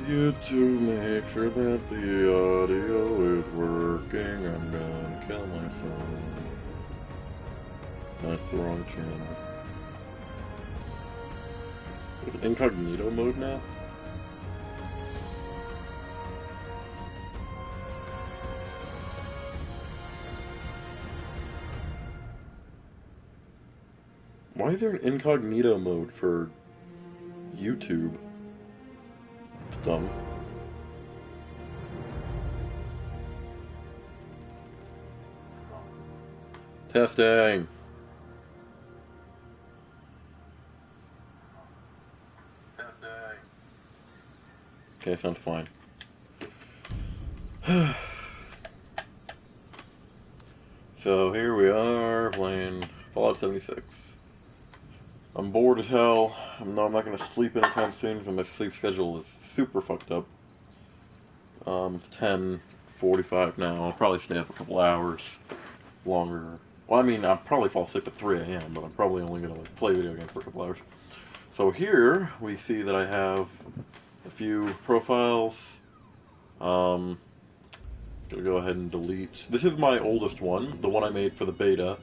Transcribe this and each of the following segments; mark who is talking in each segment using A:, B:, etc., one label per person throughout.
A: You to make sure that the audio is working, I'm gonna kill myself. That's the wrong channel. Is it incognito mode now? Why is there an incognito mode for YouTube? It's dumb. Testing! Testing! Okay, sounds fine. So here we are playing Fallout 76. I'm bored as hell. I'm not gonna sleep anytime soon because my sleep schedule is super fucked up. It's 10:45 now. I'll probably stay up a couple hours longer. Well, I mean, I'll probably fall asleep at 3 a.m., but I'm probably only gonna like play video games for a couple hours. So here we see that I have a few profiles. Gonna go ahead and delete. This is my oldest one, the one I made for the beta,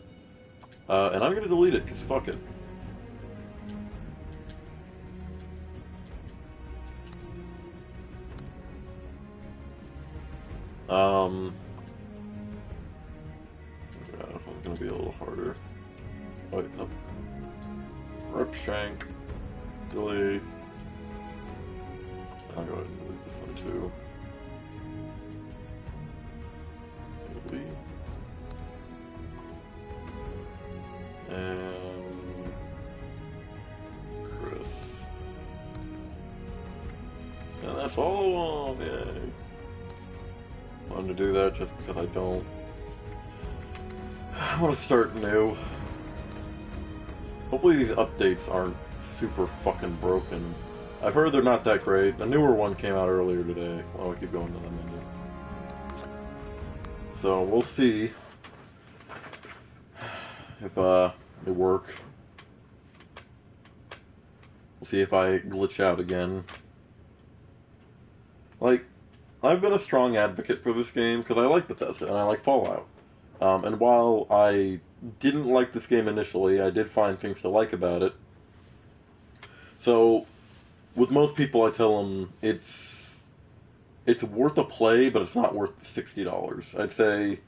A: and I'm gonna delete it because fuck it. Yeah, this one's gonna be a little harder. Oh, wait, no. Ripshank. Delete. I'll go ahead and delete this one too. Delete. And Chris. And that's all of them, yay. Wanted to do that just because I don't want to start new. Hopefully these updates aren't super fucking broken. I've heard they're not that great. A newer one came out earlier today. Oh, I keep going to the menu. So we'll see if it work. We'll see if I glitch out again. Like, I've been a strong advocate for this game because I like Bethesda and I like Fallout. And while I didn't like this game initially, I did find things to like about it. So, with most people, I tell them it's worth a play, but it's not worth $60. I'd say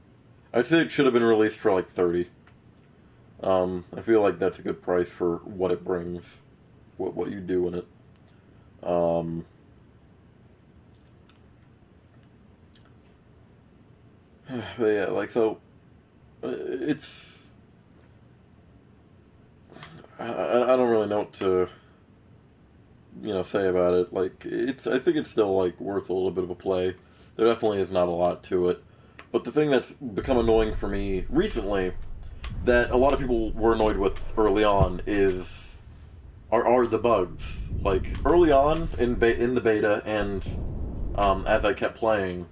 A: it should have been released for like 30. I feel like that's a good price for what it brings, what you do in it. Um, but yeah, like so, it's I don't really know what to say about it. Like I think it's still like worth a little bit of a play. There definitely is not a lot to it. But the thing that's become annoying for me recently, that a lot of people were annoyed with early on, are the bugs. Like early on in the beta, and as I kept playing,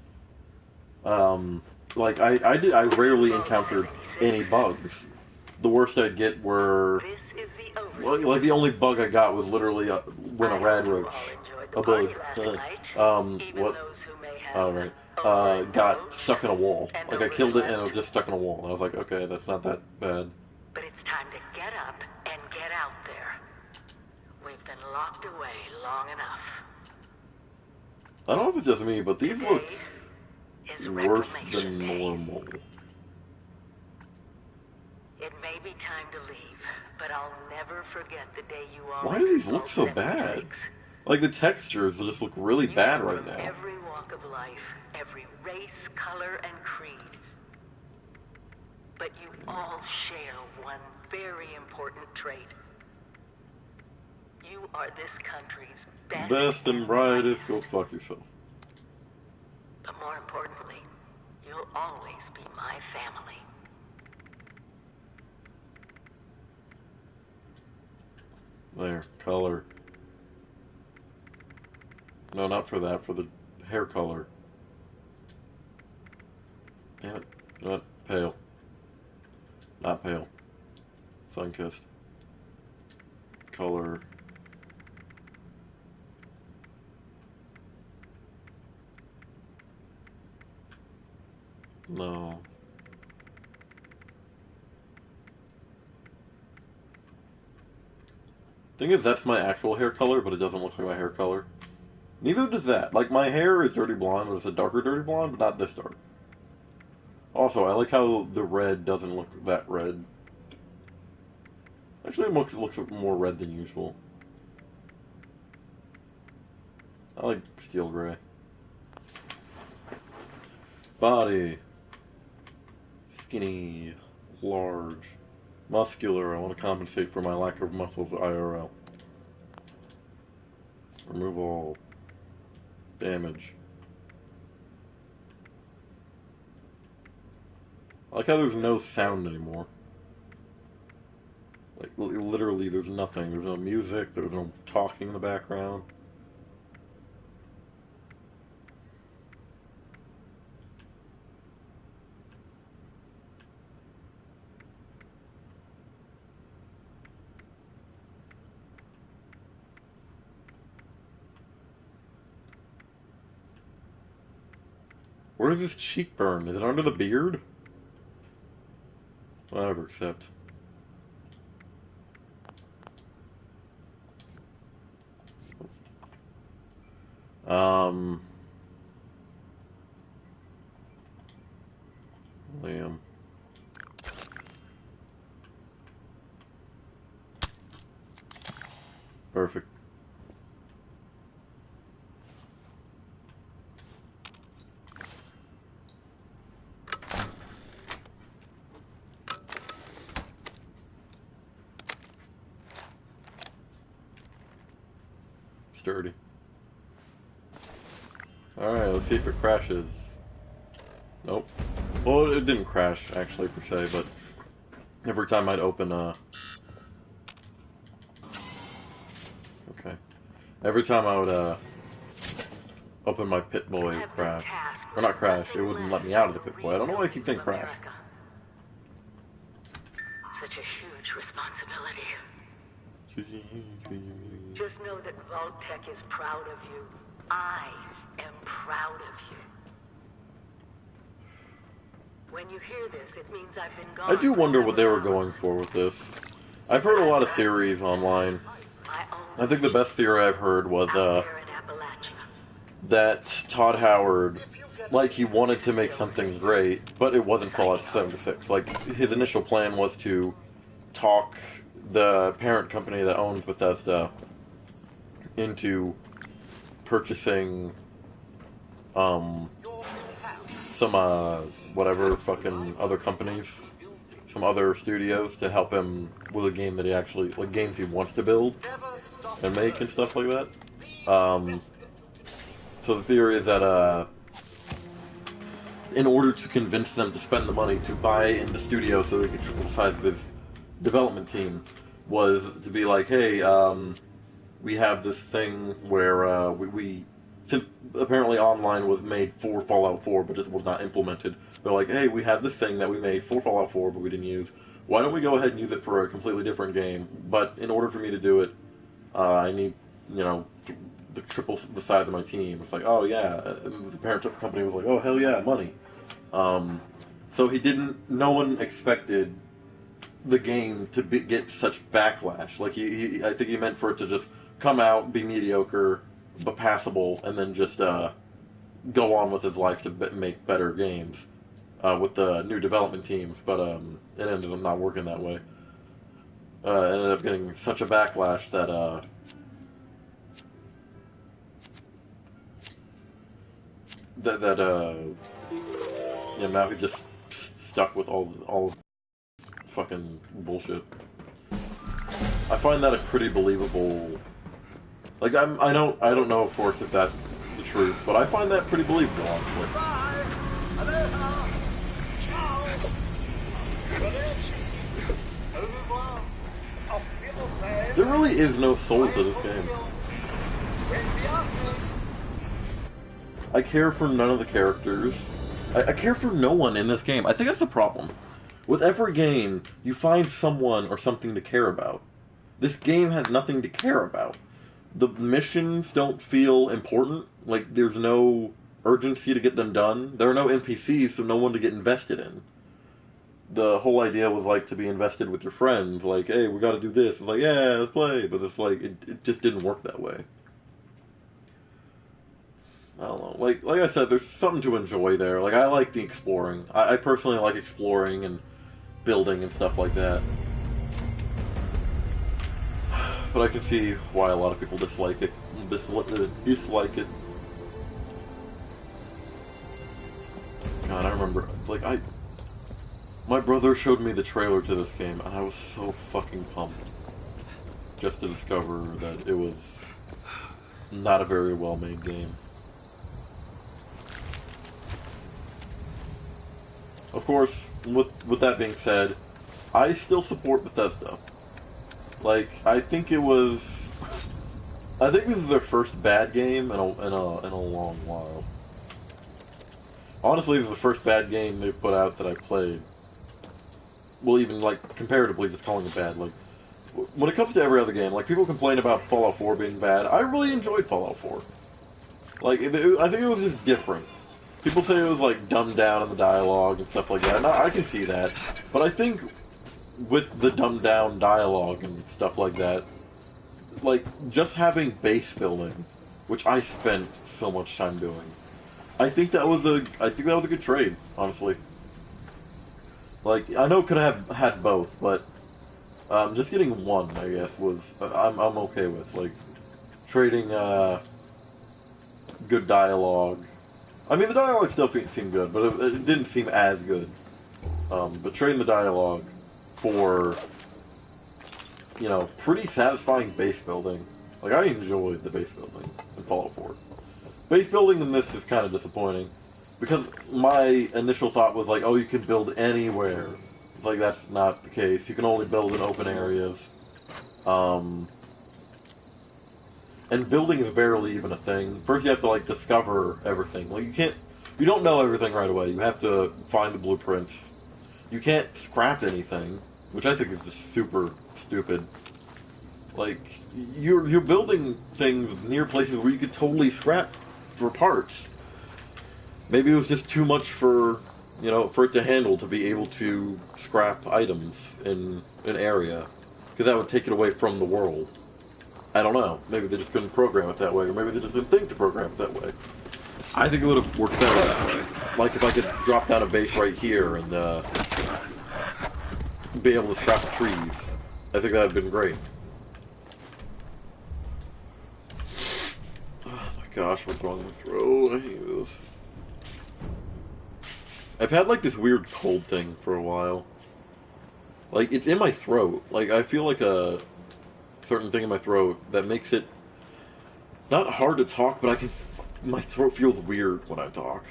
A: like I rarely encountered any bugs. The worst I'd get were like the only bug I got was literally when a rad roach, a bug, what? Oh right, got stuck in a wall. Like I killed it and it was just stuck in a wall. And I was like, okay, that's not that bad.
B: But it's time to get up and get out there. We've been locked away long enough.
A: I don't know if it's just me, but these
B: Today
A: look
B: is
A: worse
B: Reclamation
A: than
B: Day.
A: normal.
B: It may be time to leave, but I'll never forget the day you all
A: Why do these look so
B: installed
A: bad?
B: 76.
A: Like the textures just look really
B: You
A: bad
B: are
A: right
B: from
A: now.
B: every walk of life, every race, color, and creed. But you all share one very important trait. You are this country's
A: Best and brightest, go fuck yourself.
B: But more importantly, you'll always be my family.
A: There, color. No, not for that, for the hair color. Damn it. Not pale. Not pale. Sun-kissed. Color. No. Thing is, that's my actual hair color, but it doesn't look like my hair color. Neither does that. Like, my hair is dirty blonde, but it's a darker dirty blonde, but not this dark. Also, I like how the red doesn't look that red. Actually, it looks more red than usual. I like steel gray. Body. Skinny. Large. Muscular. I want to compensate for my lack of muscles IRL. Remove all damage. I like how there's no sound anymore. Like, literally, there's nothing. There's no music, there's no talking in the background. Where is this cheek burn? Is it under the beard? Whatever, except. Liam. Perfect. Sturdy. Alright, let's see if it crashes. Nope. Well, it didn't crash, actually, per se, but every time I'd open okay. Every time I would, open my Pip-Boy, it would crash. Or not crash, it wouldn't let me out of the Pip-Boy. I don't know why I keep saying crash.
B: Such a huge responsibility. Just know that Vault-Tec is proud of you. I am proud of you. When you hear this, it means I've been gone.
A: I do wonder what they were going for with this. I've heard a lot of theories online. I think the best theory I've heard was, that Todd Howard, like, he wanted to make something great, but it wasn't Fallout 76. Like, his initial plan was to talk the parent company that owns Bethesda into purchasing, some, whatever fucking other companies, some other studios to help him with a game that he actually, like, games he wants to build and make and stuff like that. So the theory is that, in order to convince them to spend the money to buy into studio so they could triple the size of his development team, was to be like, hey, we have this thing where, since apparently online was made for Fallout 4, but it was not implemented, they're like, hey, we have this thing that we made for Fallout 4, but we didn't use. Why don't we go ahead and use it for a completely different game? But in order for me to do it, I need, the triple the size of my team. It's like, oh yeah. And the parent company was like, oh hell yeah, money. So no one expected the game to get such backlash. Like, I think he meant for it to just come out, be mediocre, but passable, and then just go on with his life to make better games with the new development teams. But it ended up not working that way. It ended up getting such a backlash that now he's just stuck with all fucking bullshit. I find that a pretty believable. Like, I don't know, of course, if that's the truth, but I find that pretty believable, honestly. There really is no soul to this game. I care for none of the characters. I care for no one in this game. I think that's the problem. With every game, you find someone or something to care about. This game has nothing to care about. The missions don't feel important. Like, there's no urgency to get them done. There are no NPCs, so no one to get invested in. The whole idea was like to be invested with your friends. Like, hey, we got to do this. It's like, yeah, let's play. But it's like it just didn't work that way. I don't know. Like I said, there's something to enjoy there. Like I like the exploring. I personally like exploring and building and stuff like that. But I can see why a lot of people dislike it. Dislike it. God, I remember, like, my brother showed me the trailer to this game, and I was so fucking pumped. Just to discover that it was not a very well-made game. Of course, with that being said, I still support Bethesda. Like, I think this is their first bad game in a long while. Honestly, this is the first bad game they've put out that I played. Well, even, like, comparatively, just calling it bad. Like, when it comes to every other game, like, people complain about Fallout 4 being bad. I really enjoyed Fallout 4. Like, I think it was just different. People say it was, like, dumbed down in the dialogue and stuff like that, and I can see that. But I think with the dumbed down dialogue and stuff like that, like, just having base building, which I spent so much time doing, I think that was a good trade, honestly. Like, I know it could have had both, but just getting one, I guess, was I'm okay with. Like, trading good dialogue. I mean, the dialogue still seemed good, but it didn't seem as good. But trading the dialogue for, you know, pretty satisfying base building. Like, I enjoyed the base building in Fallout 4. Base building in this is kind of disappointing, because my initial thought was like, oh, you can build anywhere. It's like, that's not the case. You can only build in open areas. And building is barely even a thing. First you have to, like, discover everything. Like, you don't know everything right away. You have to find the blueprints. You can't scrap anything, which I think is just super stupid. Like, you're building things near places where you could totally scrap for parts. Maybe it was just too much for it to handle to be able to scrap items in an area, because that would take it away from the world. I don't know. Maybe they just couldn't program it that way, or maybe they just didn't think to program it that way. I think it would have worked better that way. Like if I could drop down a base right here and be able to scrap the trees. I think that would have been great. Oh my gosh, what's wrong with my throat? I hate this. I've had like this weird cold thing for a while. Like, it's in my throat. Like, I feel like a certain thing in my throat that makes it not hard to talk, but my throat feels weird when I talk.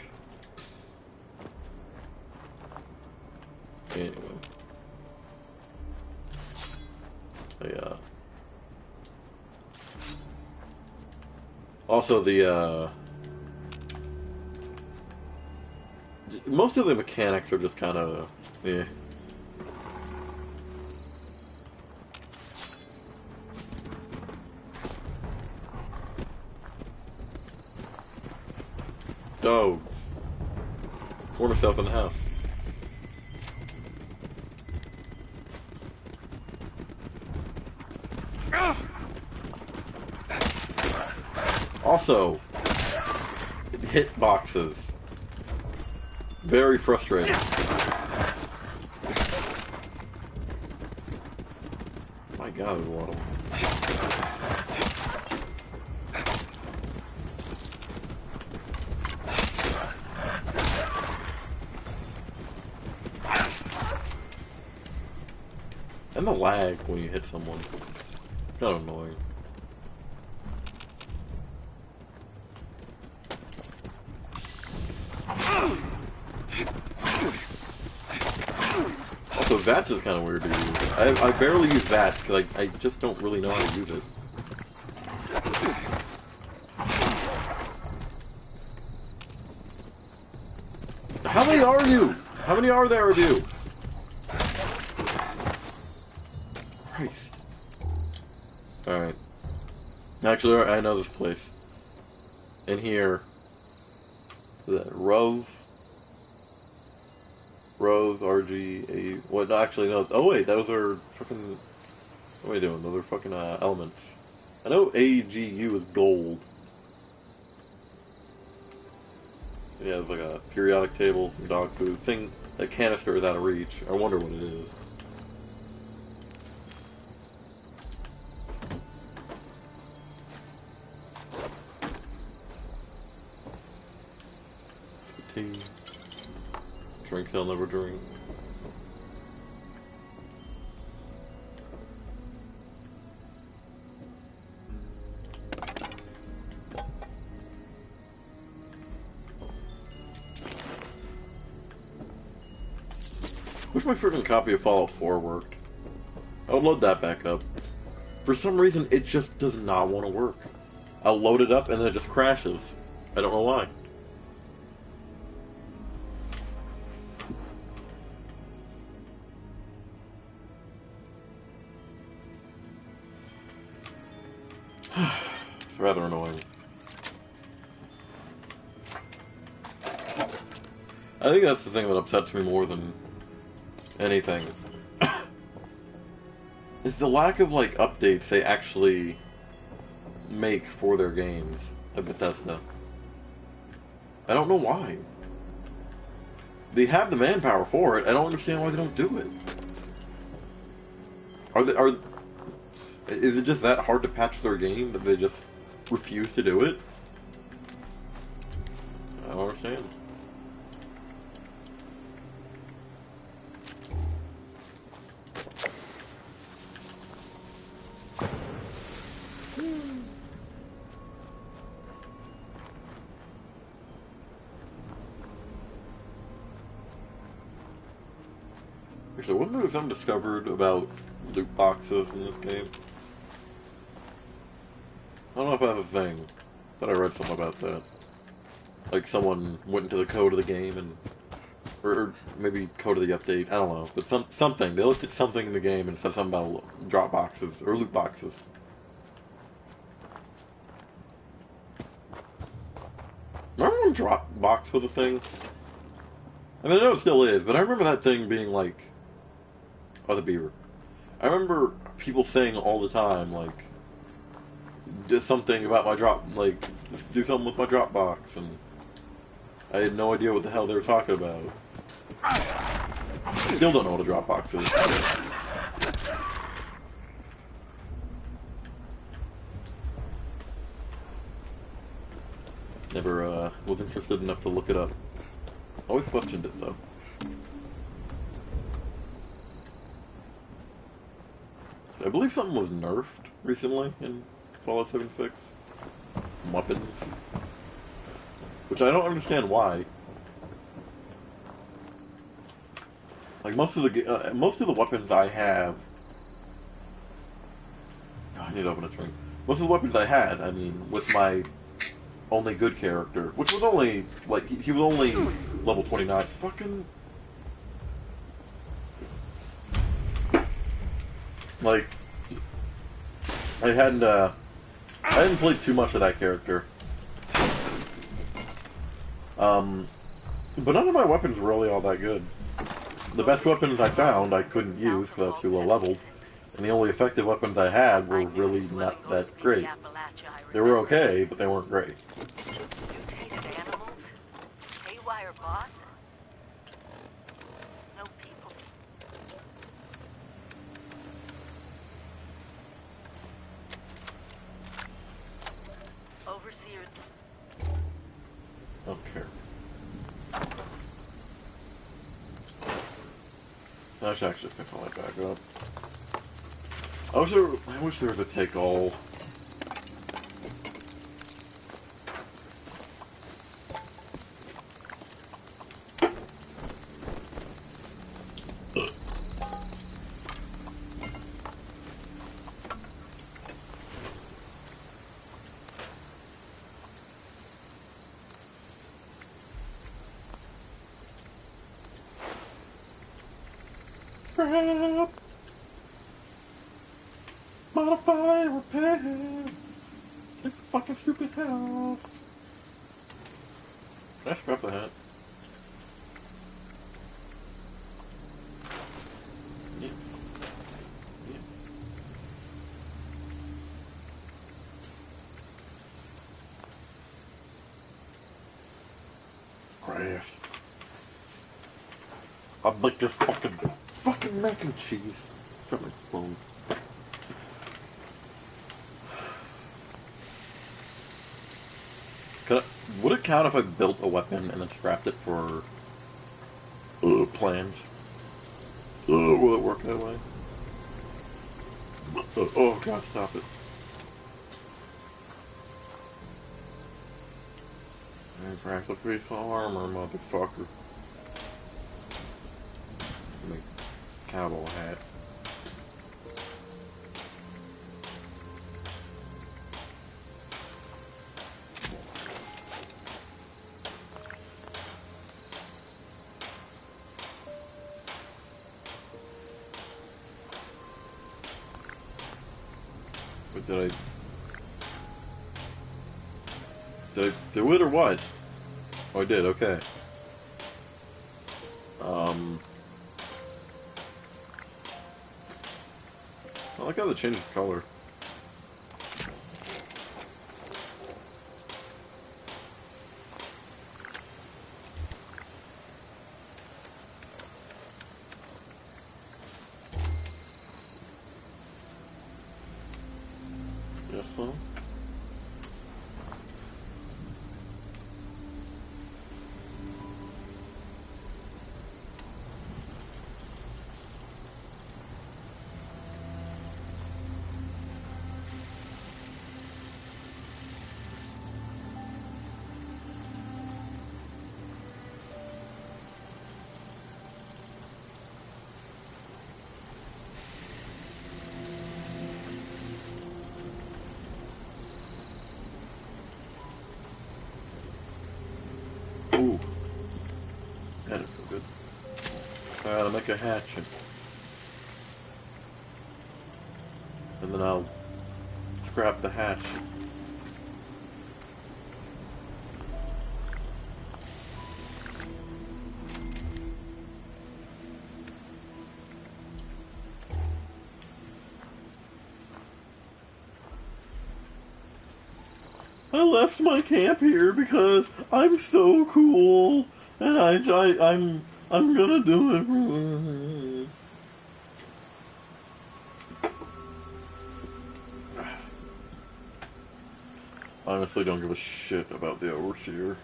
A: Anyway. Yeah. Also, most of the mechanics are just kind of, eh. Dogs. Corner yourself in the house. Also, hit boxes. Very frustrating. My God, there's a lot of them. And the lag when you hit someone. Kind of annoying. Also, VATS is kind of weird to use. I barely use VATS because I just don't really know how to use it. How many are you? How many are there of you? Christ. Alright. Actually, I know this place. In here. Is that Rove? Rove, RG, what? No, actually, no. Oh, wait, those are fucking. What are we doing? Those are fucking elements. I know AGU is gold. Yeah, it's like a periodic table, some dog food. Thing, that canister is out of reach. I wonder what it is. Tea. Drinks I'll never drink. Wish my freaking copy of Fallout 4 worked. I would load that back up. For some reason, it just does not want to work. I'll load it up and then it just crashes. I don't know why. It's rather annoying. I think that's the thing that upsets me more than anything. Is the lack of, like, updates they actually make for their games at Bethesda. I don't know why. They have the manpower for it. I don't understand why they don't do it. Is it just that hard to patch their game that they just refuse to do it? I don't understand. Actually, wasn't there something discovered about loot boxes in this game? I don't know if that's a thing. I thought I read something about that. Like someone went into the code of the game and, or maybe code of the update. I don't know, but something. They looked at something in the game and said something about drop boxes or loot boxes. Remember when Dropbox was a thing? I mean, I know it still is, but I remember that thing being like, oh, the beaver. I remember people saying all the time, like, do something about my do something with my Dropbox, and I had no idea what the hell they were talking about. Still don't know what a Dropbox is. Never was interested enough to look it up. Always questioned it, though. I believe something was nerfed recently in Fallout 76. Some weapons. Which I don't understand why. Like, most of the weapons I have... Oh, I need to open a drink. Most of the weapons I had, I mean, with my only good character, which was only, like, he was only level 29. Fucking... Like, I hadn't played too much of that character. But none of my weapons were really all that good. The best weapons I found I couldn't use because I was too low leveled, and the only effective weapons I had were really not that great. They were okay, but they weren't great.
B: Mutated animals? Haywire boss? No people. Overseer.
A: I don't care. I should actually pick all that back up. I wish there was a take-all. Scrap! Modify, repair! Take the fucking stupid head off! Can I scrap the hat? Yes. Yes. Craft. I'd like this fucking mac and cheese. Drop my phone. Would it count if I built a weapon and then scrapped it for plans? Will it work that way? Oh god, stop it. And crack the piece of armor, motherfucker. Make cowboy hat. But did I do it or what? Oh, I did, okay. I like how they changed the color. Yes, so. Ooh. That'd feel good. I'll make a hatchet. And then I'll scrap the hatchet. I left my camp here because I'm so cool, and I'm gonna do it. Honestly, don't give a shit about the overseer.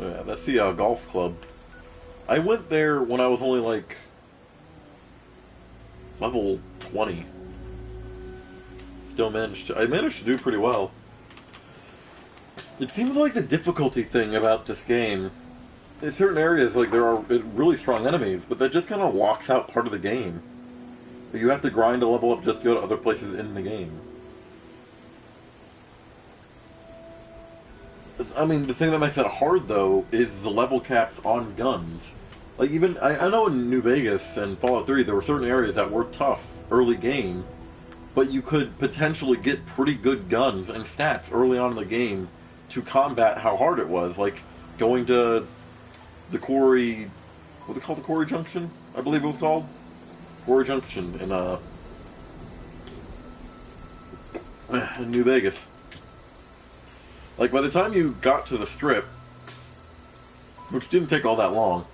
A: Yeah, that's the golf club. I went there when I was only like level 20. Still I managed to do pretty well. It seems like the difficulty thing about this game, in certain areas, like there are really strong enemies, but that just kind of locks out part of the game. You have to grind to level up just to go to other places in the game. I mean, the thing that makes it hard, though, is the level caps on guns. Like, even, I know in New Vegas and Fallout 3, there were certain areas that were tough early game, but you could potentially get pretty good guns and stats early on in the game to combat how hard it was. Like, going to the Quarry, what they call the Quarry Junction? I believe it was called? Quarry Junction in New Vegas. Like, by the time you got to the Strip, which didn't take all that long,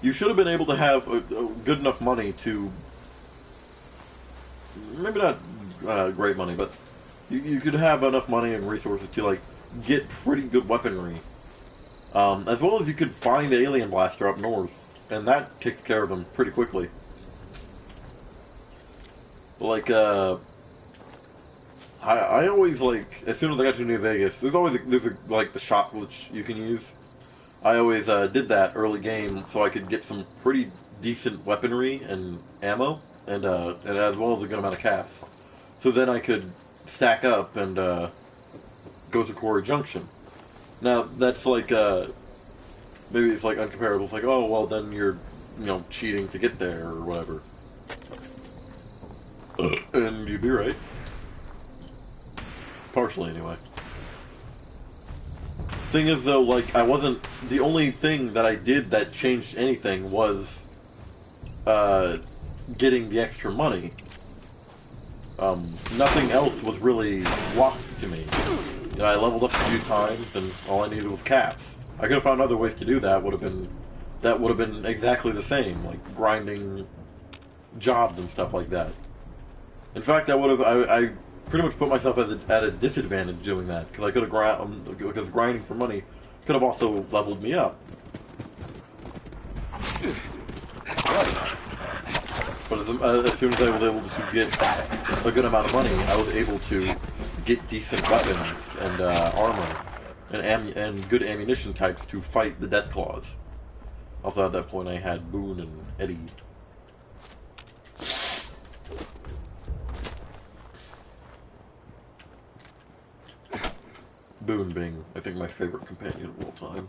A: you should have been able to have a good enough money to, maybe not great money, but you could have enough money and resources to, like, get pretty good weaponry. As well as you could find the alien blaster up north, and that takes care of them pretty quickly. Like, I always, like, as soon as I got to New Vegas, there's like, the shop glitch you can use. I always did that early game so I could get some pretty decent weaponry and ammo, and as well as a good amount of caps. So then I could stack up and go to Quarry Junction. Now, that's like, maybe it's like uncomparable. It's like, oh well, then you're, cheating to get there or whatever. And you'd be right. Partially, anyway. Thing is, though, like, I wasn't... The only thing that I did that changed anything was, getting the extra money. Nothing else was really lost to me. I leveled up a few times, and all I needed was caps. I could have found other ways to do that. That would have been exactly the same, like grinding jobs and stuff like that. In fact, I pretty much put myself at a disadvantage doing that, because I could have because grinding for money could have also leveled me up. But as soon as I was able to get a good amount of money, I was able to get decent weapons and armor and good ammunition types to fight the Deathclaws. Also, at that point, I had Boone and Eddie. Boone being, I think, my favorite companion of all time.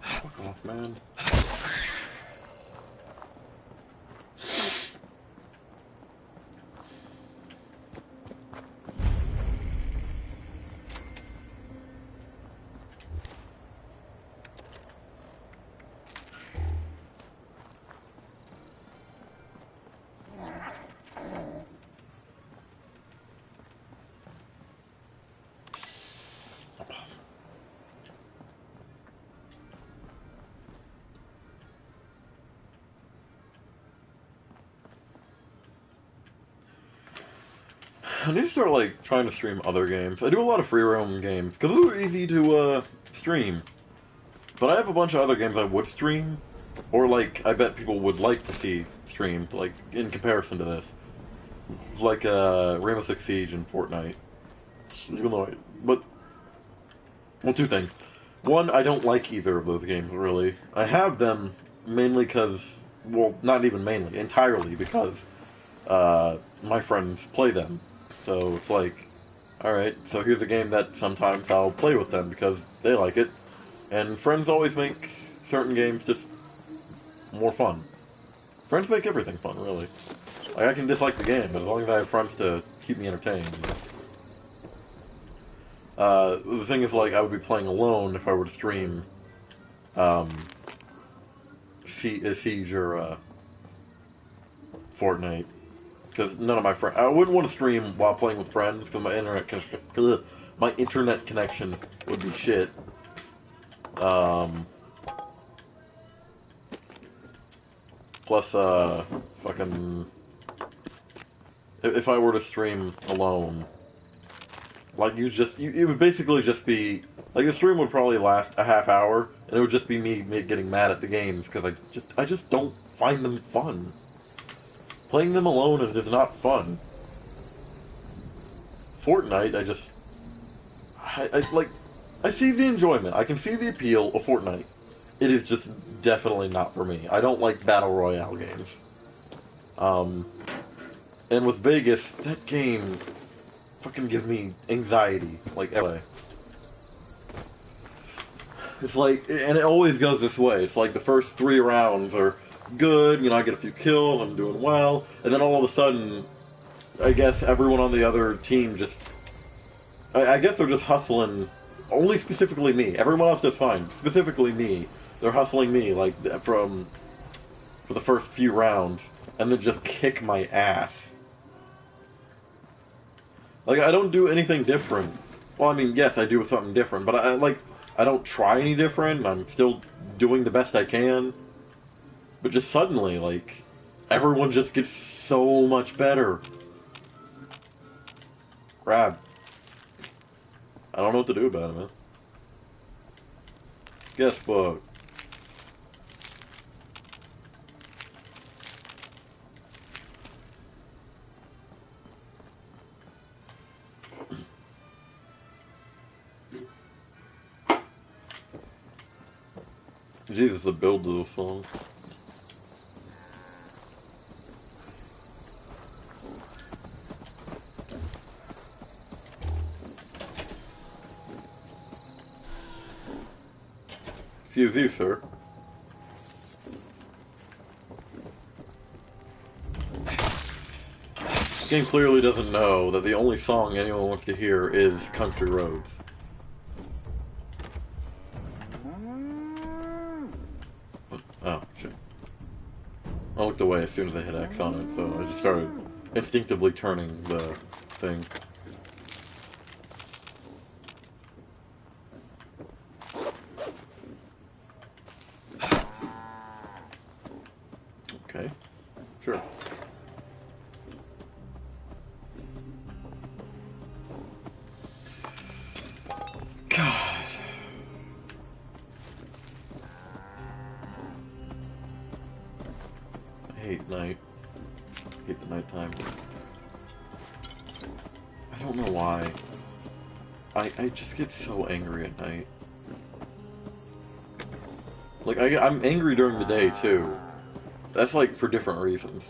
A: Fuck off, man. I need to start, like, trying to stream other games. I do a lot of free roam games, because those are easy to, stream. But I have a bunch of other games I would stream, or, like, I bet people would like to see streamed, like, in comparison to this. Like, Rainbow Six Siege and Fortnite. Even though well, two things. One, I don't like either of those games, really. I have them mainly because, well, not even mainly, entirely because, my friends play them. So it's like, alright, so here's a game that sometimes I'll play with them because they like it. And friends always make certain games just more fun. Friends make everything fun, really. Like, I can dislike the game, but as long as I have friends to keep me entertained. The thing is, like, I would be playing alone if I were to stream, Siege or, Fortnite. Because none of my friends... I wouldn't want to stream while playing with friends, because my internet connection would be shit. Plus, fucking... If I were to stream alone, like, it would basically just be... Like, the stream would probably last a half hour, and it would just be me getting mad at the games, because I just don't find them fun. Playing them alone is just not fun. Fortnite, I see the enjoyment. I can see the appeal of Fortnite. It is just definitely not for me. I don't like Battle Royale games. And with Vegas, that game fucking gives me anxiety, like, every day. It's like, and it always goes this way. It's like the first 3 rounds are good, I get a few kills, I'm doing well, and then all of a sudden, I guess everyone on the other team just... I guess they're just hustling, only specifically me. Everyone else does fine. Specifically me. They're hustling me, like, for the first few rounds, and then just kick my ass. Like, I don't do anything different. Well, I mean, yes, I do something different, but I don't try any different. I'm still doing the best I can. But just suddenly, like, everyone just gets so much better. Crap. I don't know what to do about it, man. Guess what? Jesus, the build to this song. Excuse you, sir. This game clearly doesn't know that the only song anyone wants to hear is Country Roads. Oh, shit. I looked away as soon as I hit X on it, so I just started instinctively turning the thing. Okay, sure. God. I hate night. I hate the nighttime. I don't know why. I just get so angry at night. Like, I'm angry during the day, too. That's, like, for different reasons.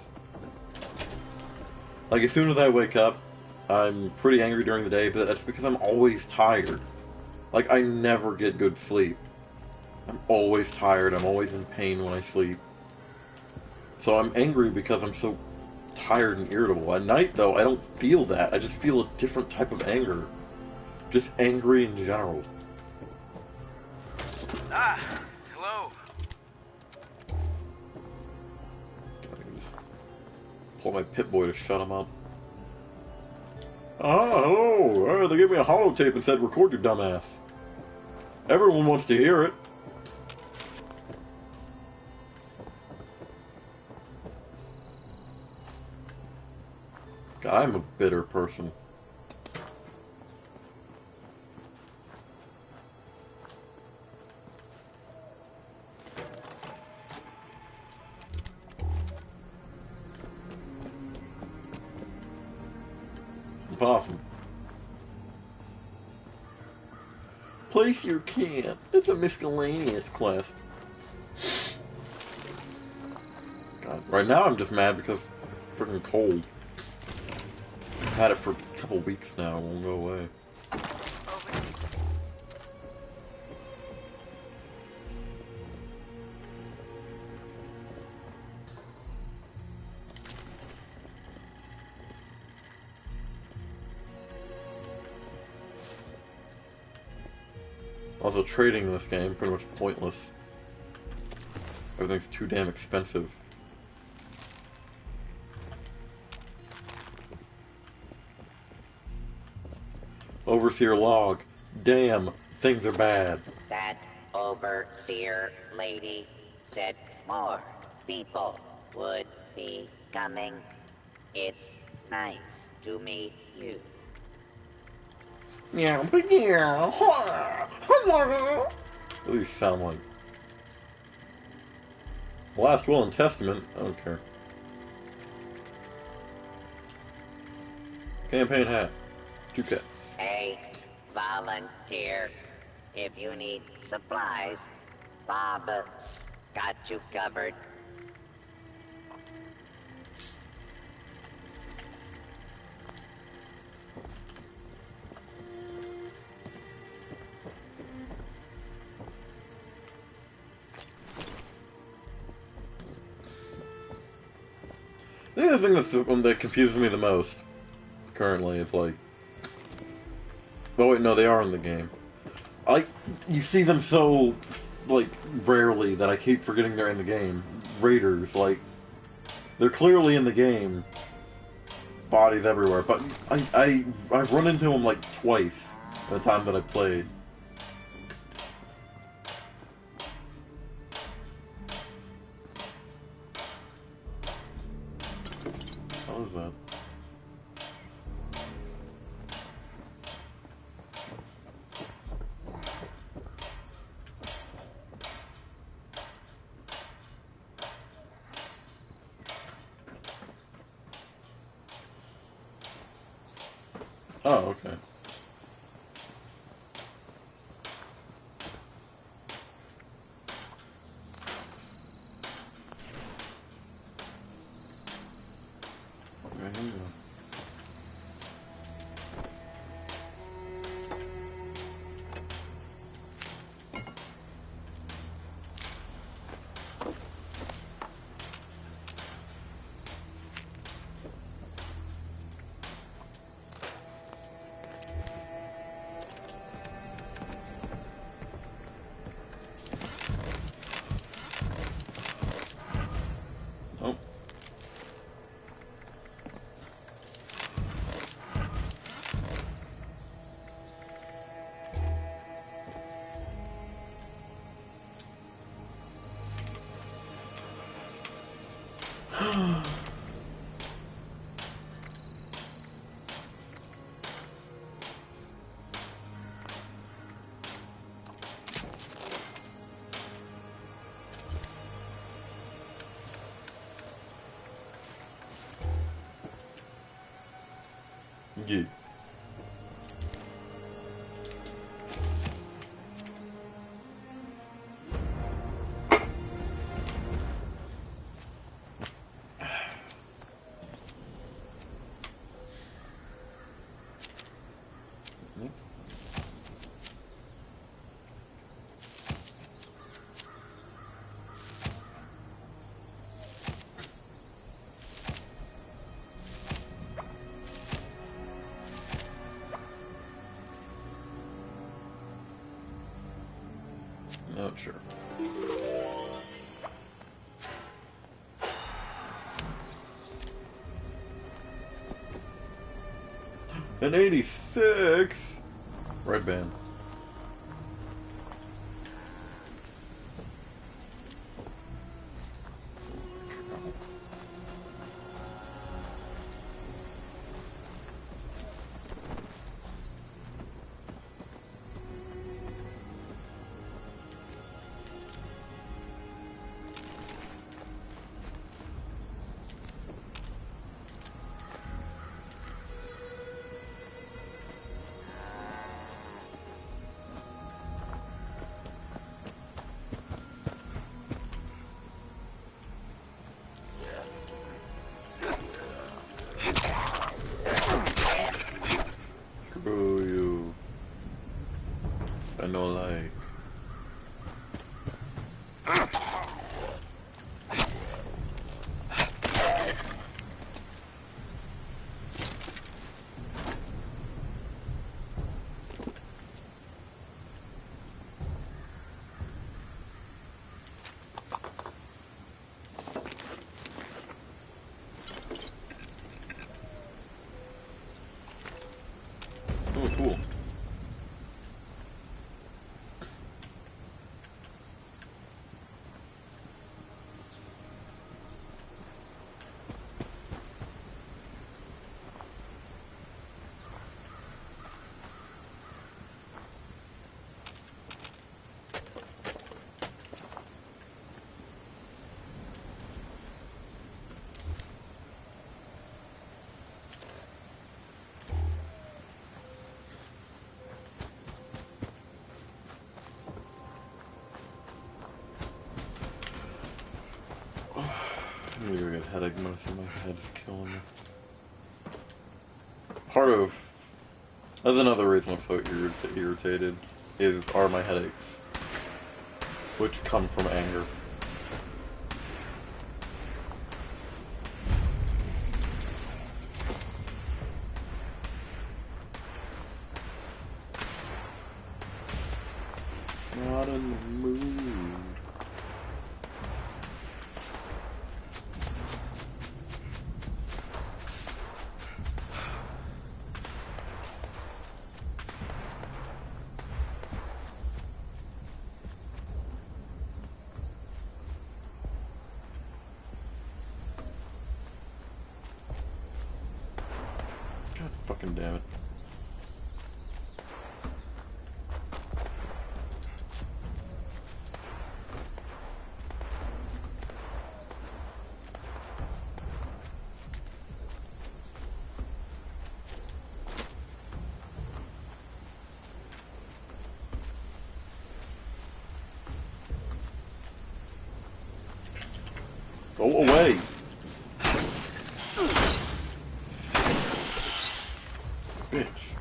A: Like, as soon as I wake up, I'm pretty angry during the day, but that's because I'm always tired. Like, I never get good sleep. I'm always tired, I'm always in pain when I sleep. So I'm angry because I'm so tired and irritable. At night, though, I don't feel that. I just feel a different type of anger. Just angry in general.
C: Ah, hello.
A: I can just pull my Pip-Boy to shut him up. Ah, hello! They gave me a holotape and said record your dumbass. Everyone wants to hear it. God, I'm a bitter person. Possum. Place your camp. It's a miscellaneous quest. God, right now I'm just mad because it's freaking cold. I've had it for a couple weeks now. It won't go away. Also, trading in this game pretty much pointless. Everything's too damn expensive. Overseer log. Damn, things are bad.
D: That overseer lady said more people would be coming. It's nice to meet you.
A: Yeah, but yeah. What do these sound like? Last Will and Testament. I don't care. Campaign hat. 2 cats.
D: Hey, volunteer. If you need supplies, Bob's got you covered.
A: I think the thing that confuses me the most currently is like, oh wait, no, they are in the game. You see them so like rarely that I keep forgetting they're in the game. Raiders, like, they're clearly in the game. Bodies everywhere, but I've run into them like twice in the time that I played. How is that? Oh, okay. Yeah. Not sure. An 86? Red band. Screw you. I know lie. Oh, cool. I'm gonna go get headache medicine. My head is killing me. Part of... That's another reason I'm so irritated, are my headaches. Which come from anger. Not in the mood. God fucking damn it. Go away! Bitch.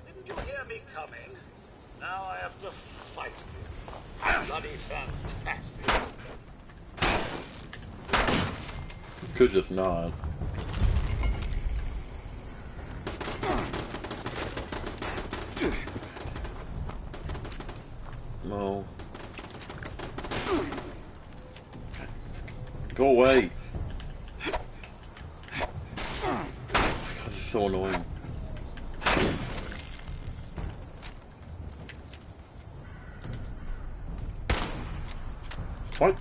E: Didn't you hear me coming? Now I have to fight you. Bloody fantastic.
A: Could just not. No. Go away. This is so annoying. What?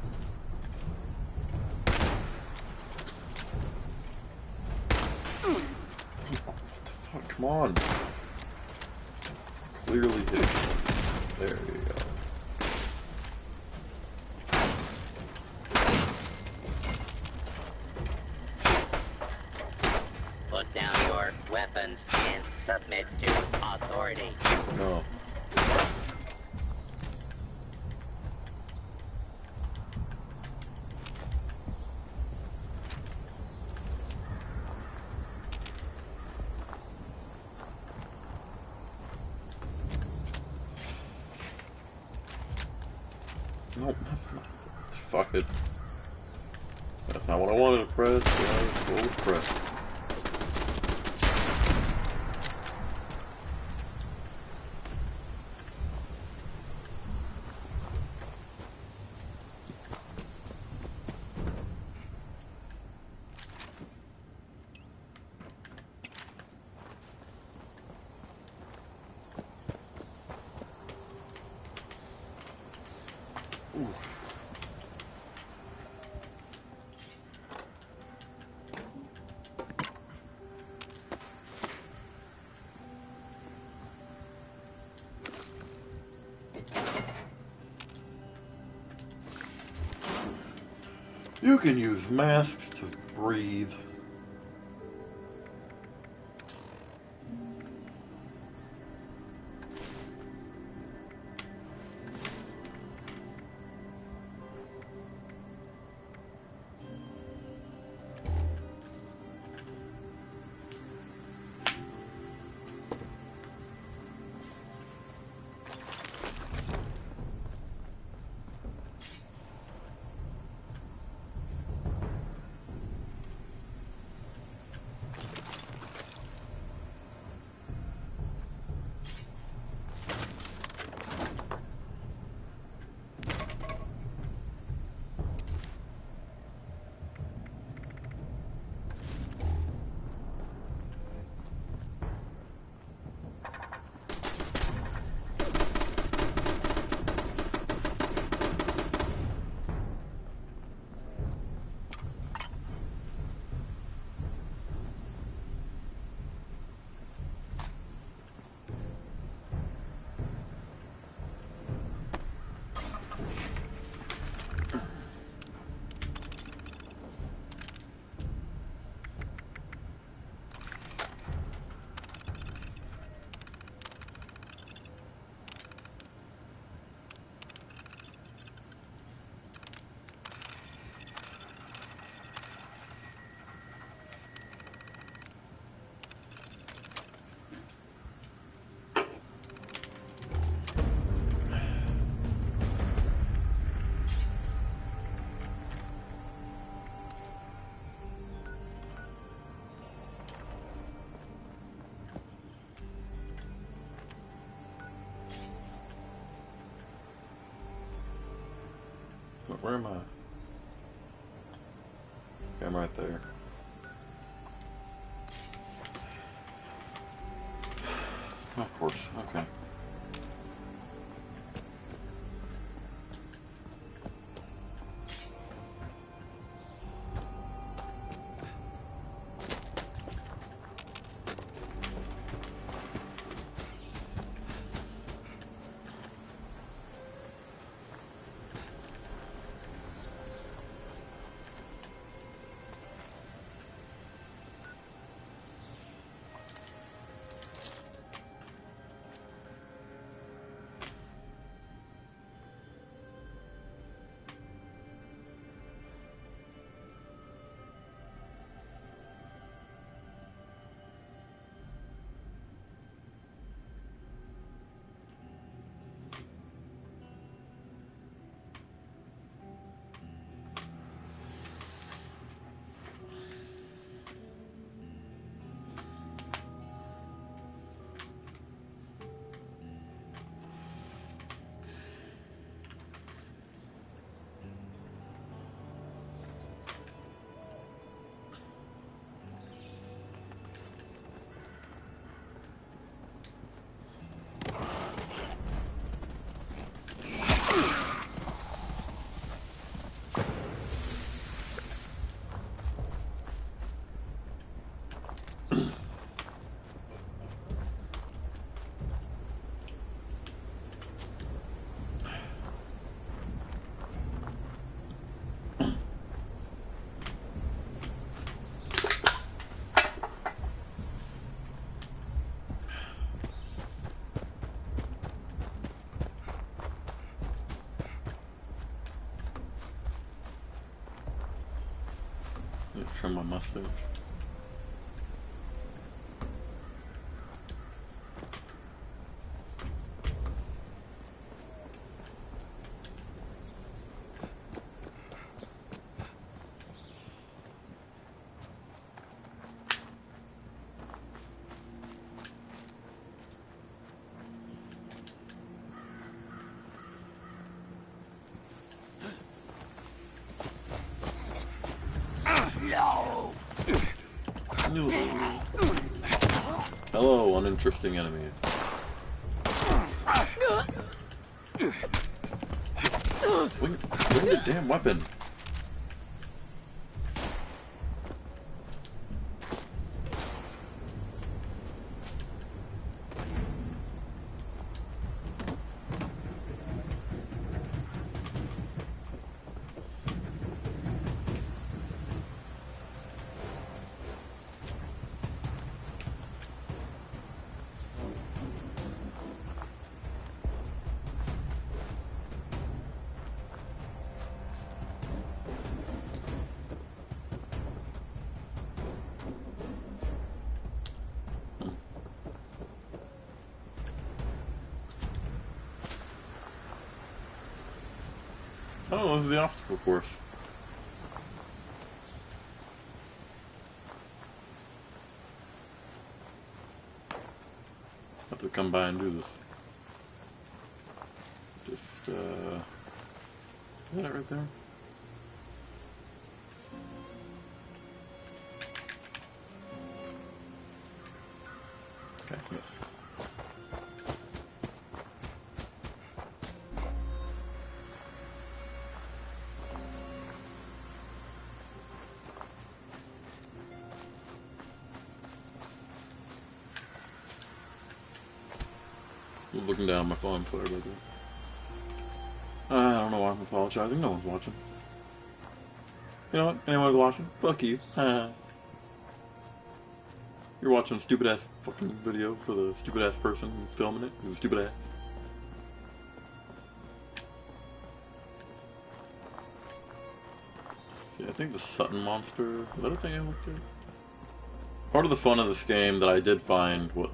A: What the fuck? Come on. Clearly hit. There you go.
D: Put down your weapons and submit to authority.
A: No. Nope, that's not. Fuck it. That's not what I wanted to press. So I will press. Ooh. You can use masks to breathe. Where am I? Okay, I'm right there. Of course, okay. Trim my mustache. Hello, uninteresting enemy. Swing the damn weapon. Oh, this is the obstacle course. Have to come by and do this. Just, is that right there? Okay, yes. I was looking down at my phone, sorry about that. I don't know why I'm apologizing, no one's watching. You know what? Anyone's watching? Fuck you. You're watching a stupid ass fucking video for the stupid ass person filming it, who's a stupid ass. See, I think the Sutton monster, is that a thing I looked at? Part of the fun of this game that I did find, was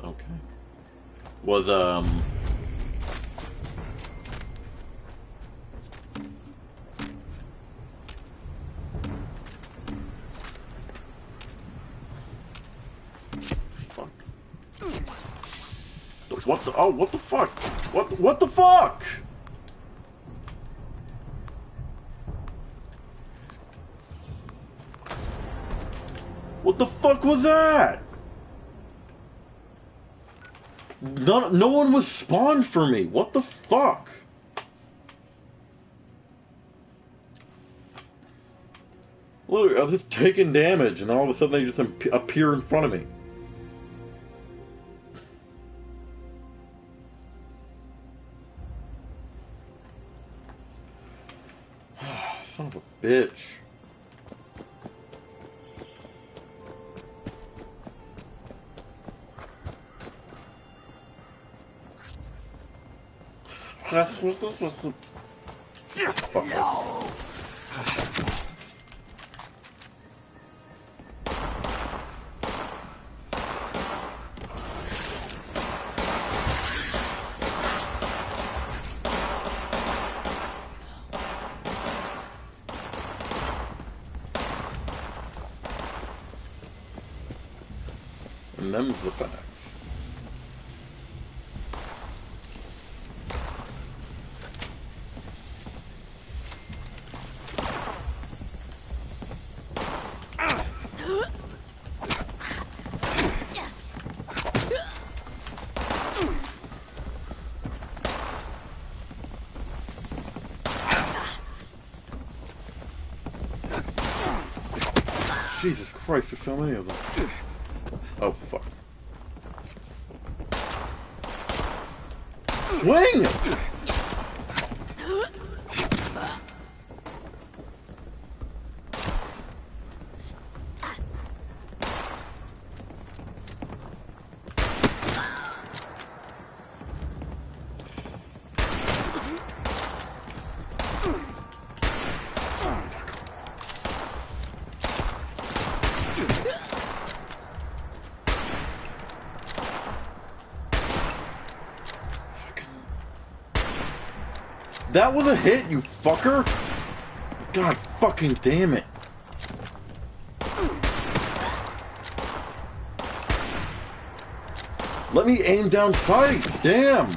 A: what the, oh, what the fuck? What the fuck? What the fuck was that? No one was spawned for me. What the fuck? Literally, I was just taking damage, and then all of a sudden they just appear in front of me. Son of a bitch. That's what the fuck. No. And them's the facts. Jesus Christ, there's so many of them. Oh, fuck. Swing! That was a hit, you fucker! God fucking damn it. Let me aim down sights, damn!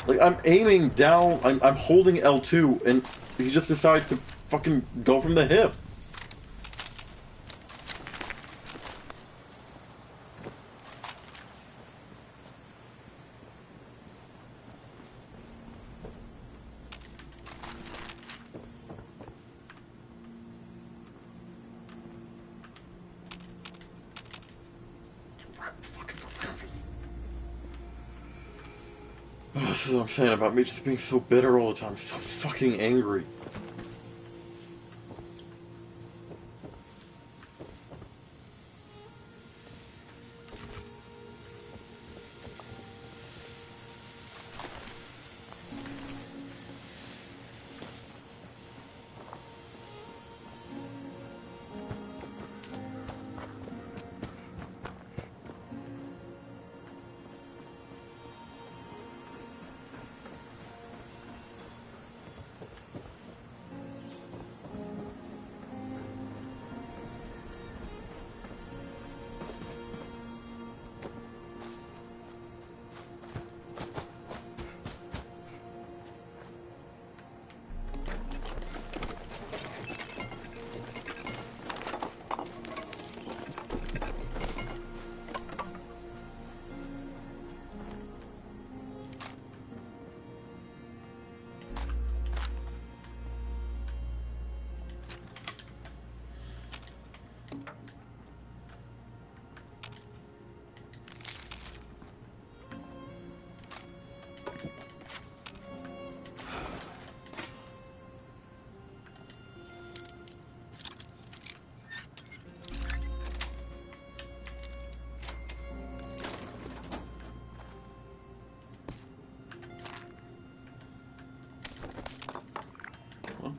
A: Like, I'm aiming down, I'm holding L2, and he just decides to fucking go from the hip. This is what I'm saying about me just being so bitter all the time, so fucking angry.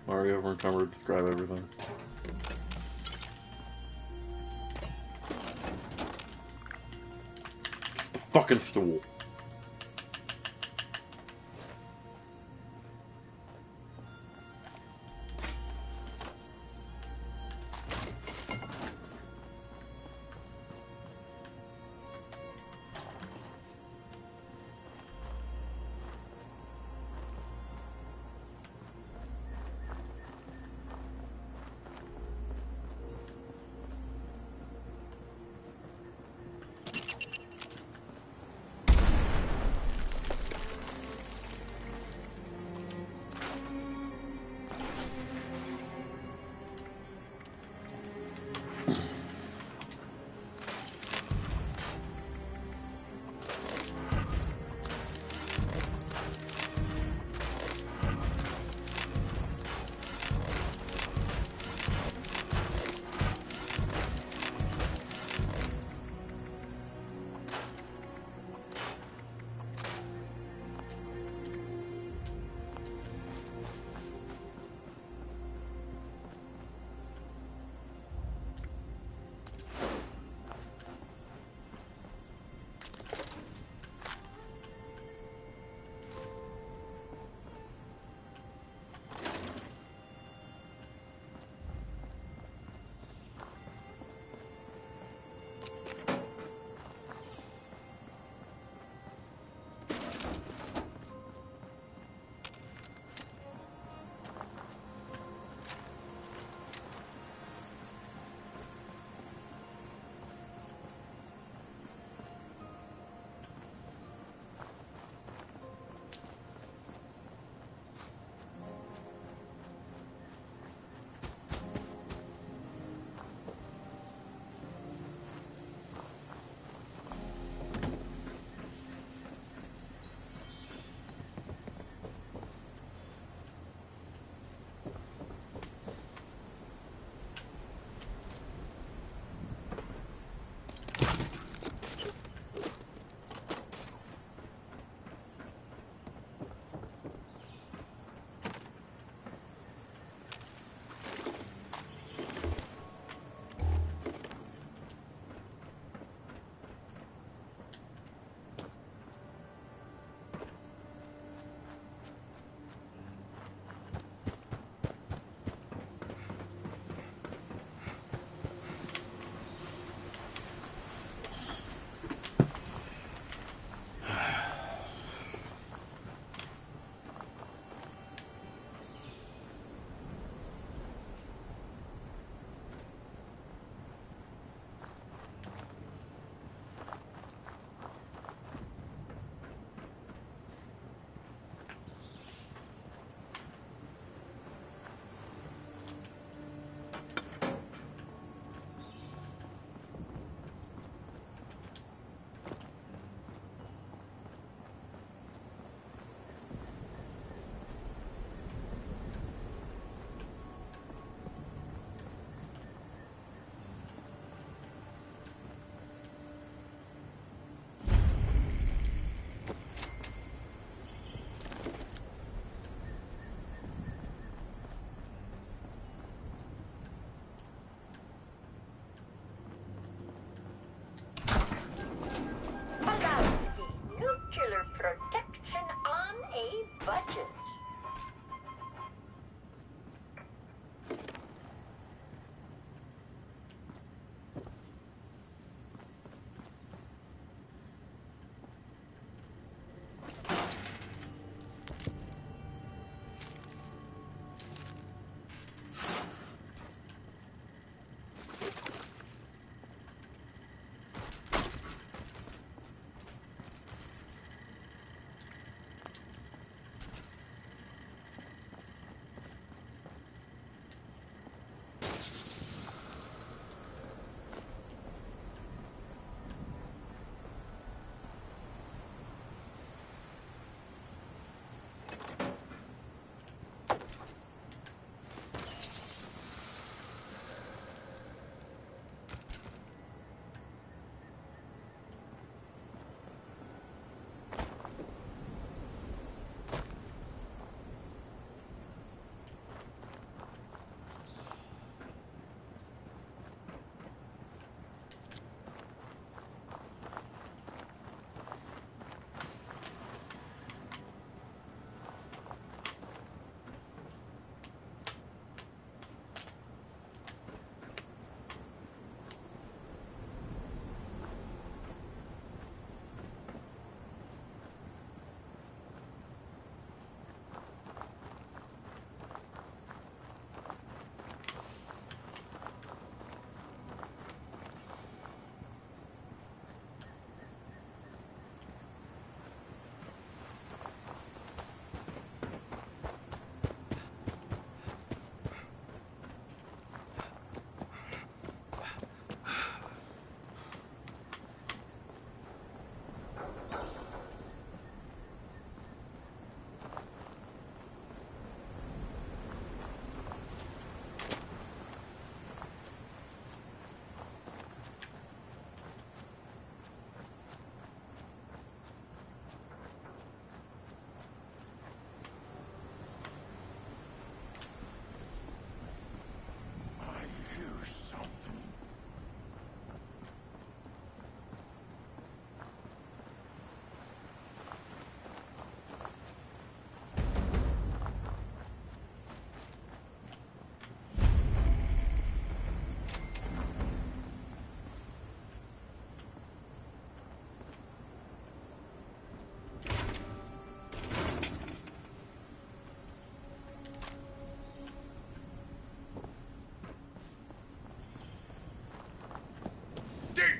A: Already over-encumbered, just grab everything. The fucking stool.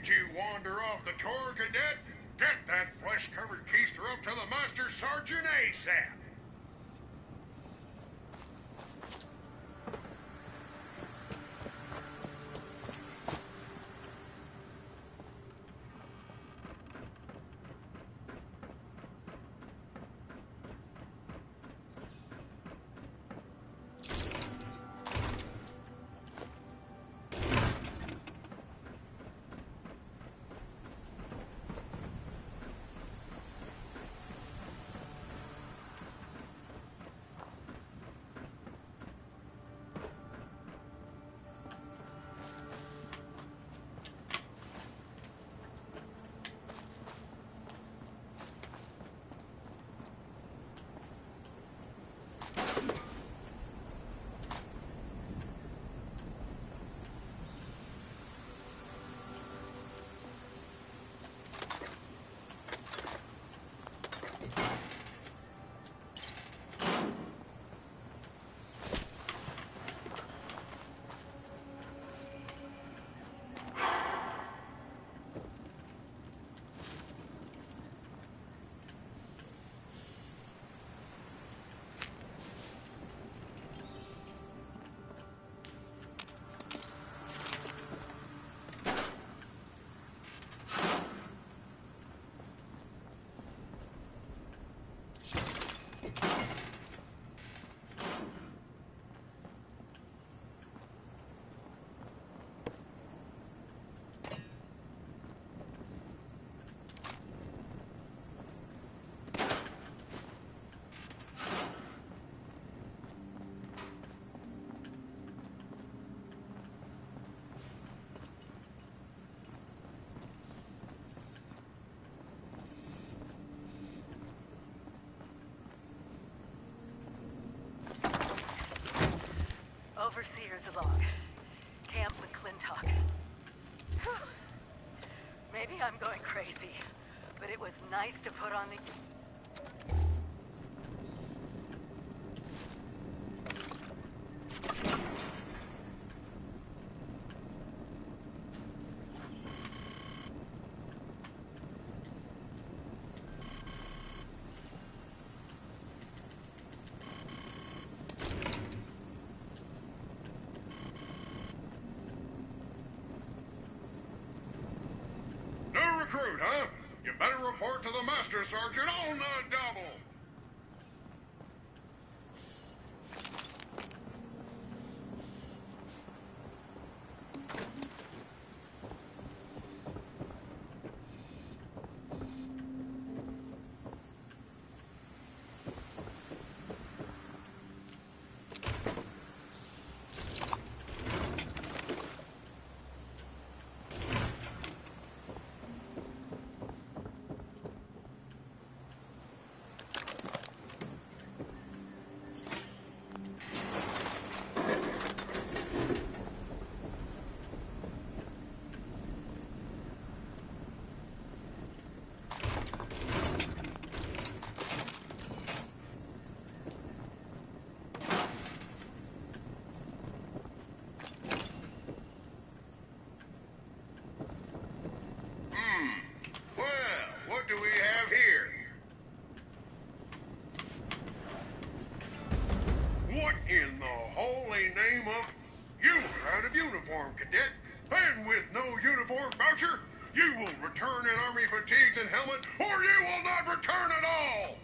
F: Did you wander off the tour, Cadet? Get that flesh-covered keister up to the Master Sergeant ASAP!
B: Overseer's log. Camp McClintock. Whew. Maybe I'm going crazy, but it was nice to put on the...
F: New recruit, huh? You better report to the Master Sergeant on the double! Well, what do we have here? What in the holy name of... You are out of uniform, Cadet. And with no uniform voucher, you will return in Army fatigues and helmet, or you will not return at all!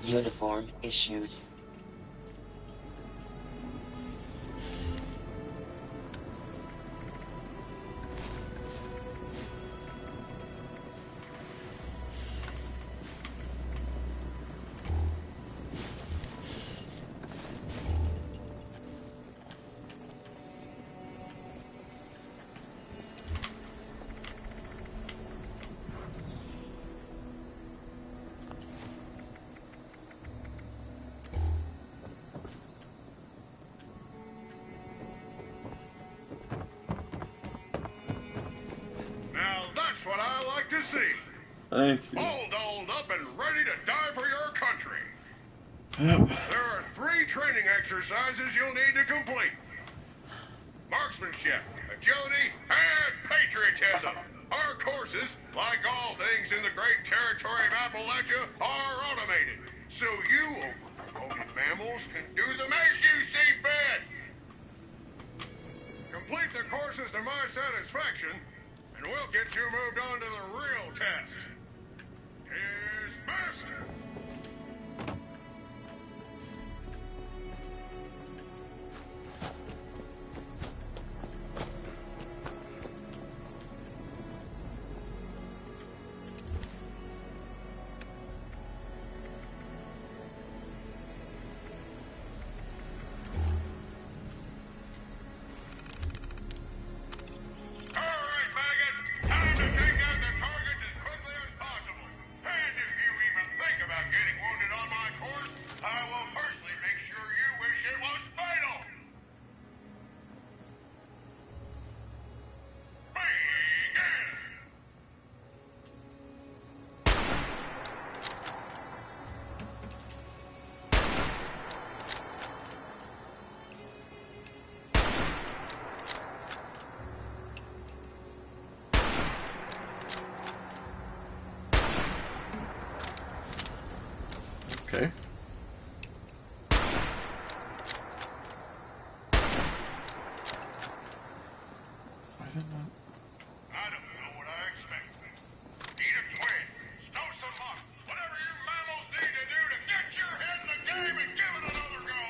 D: Uniform issued.
F: Now that's what I like to see.
A: Thank you.
F: All dolled up and ready to die for your country.
A: Yep.
F: There are 3 training exercises you'll need to complete. Marksmanship, agility, and patriotism. Our courses, like all things in the great territory of Appalachia, are automated. So you overpromoted mammals can do them as you see fit. Complete the courses to my satisfaction, and we'll get you moved on to the real test. Dismissed!
A: Okay. Why is it not?
F: I don't know what I expected. Eat a twig, stow some luck, whatever you mammals need to do to get your head in the game and give it another go.